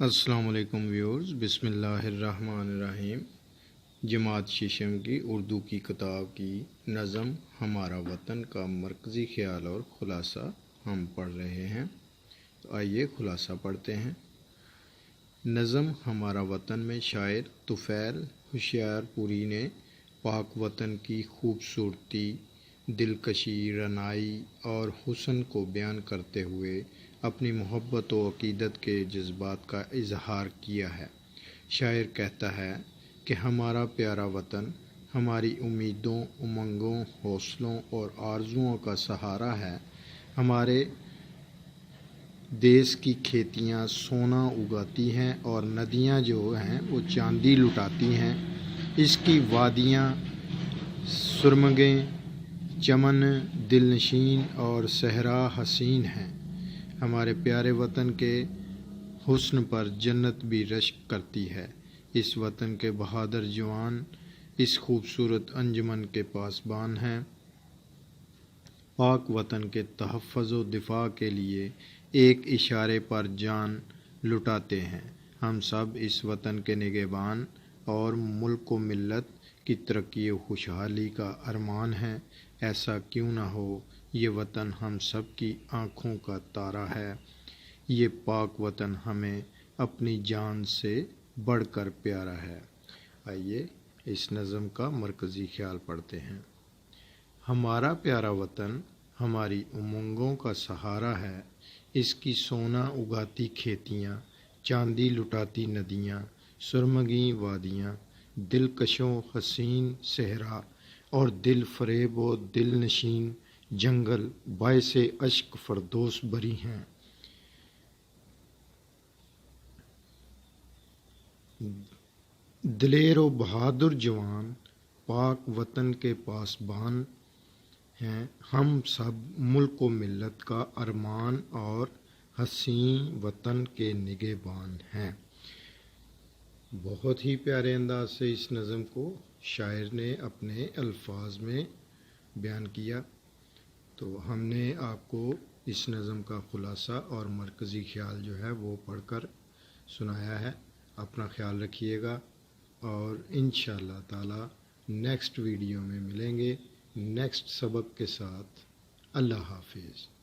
السلام علیکم ویورز، بسم اللہ الرحمن الرحیم۔ جماعت ششم کی اردو کی کتاب کی نظم ہمارا وطن کا مرکزی خیال اور خلاصہ ہم پڑھ رہے ہیں، تو آئیے خلاصہ پڑھتے ہیں۔ نظم ہمارا وطن میں شاعر طفیل ہوشیار پوری نے پاک وطن کی خوبصورتی، دلکشی، رعنائی اور حسن کو بیان کرتے ہوئے اپنی محبت و عقیدت کے جذبات کا اظہار کیا ہے۔ شاعر کہتا ہے کہ ہمارا پیارا وطن ہماری امیدوں، امنگوں، حوصلوں اور آرزوؤں کا سہارا ہے۔ ہمارے دیس کی کھیتیاں سونا اگاتی ہیں اور ندیاں جو ہیں وہ چاندی لٹاتی ہیں۔ اس کی وادیاں سرمگیں، چمن دلنشین اور صحرا حسین ہیں۔ ہمارے پیارے وطن کے حسن پر جنت بھی رشک کرتی ہے۔ اس وطن کے بہادر جوان اس خوبصورت انجمن کے پاسبان ہیں۔ پاک وطن کے تحفظ و دفاع کے لیے ایک اشارے پر جان لٹاتے ہیں۔ ہم سب اس وطن کے نگہبان اور ملک و ملت کی ترقی و خوشحالی کا ارمان ہے۔ ایسا کیوں نہ ہو، یہ وطن ہم سب کی آنکھوں کا تارا ہے۔ یہ پاک وطن ہمیں اپنی جان سے بڑھ کر پیارا ہے۔ آئیے اس نظم کا مرکزی خیال پڑھتے ہیں۔ ہمارا پیارا وطن ہماری امنگوں کا سہارا ہے۔ اس کی سونا اگاتی کھیتیاں، چاندی لٹاتی ندیاں، سرمگیں وادیاں، دلکشوں حسین صحرا اور دل فریب و دل نشین جنگل باعث اشک فردوس بری ہیں۔ دلیر و بہادر جوان پاک وطن کے پاسبان ہیں۔ ہم سب ملک و ملت کا ارمان اور حسین وطن کے نگہبان ہیں۔ بہت ہی پیارے انداز سے اس نظم کو شاعر نے اپنے الفاظ میں بیان کیا، تو ہم نے آپ کو اس نظم کا خلاصہ اور مرکزی خیال جو ہے وہ پڑھ کر سنایا ہے۔ اپنا خیال رکھیے گا اور انشاءاللہ تعالی نیکسٹ ویڈیو میں ملیں گے نیکسٹ سبق کے ساتھ۔ اللہ حافظ۔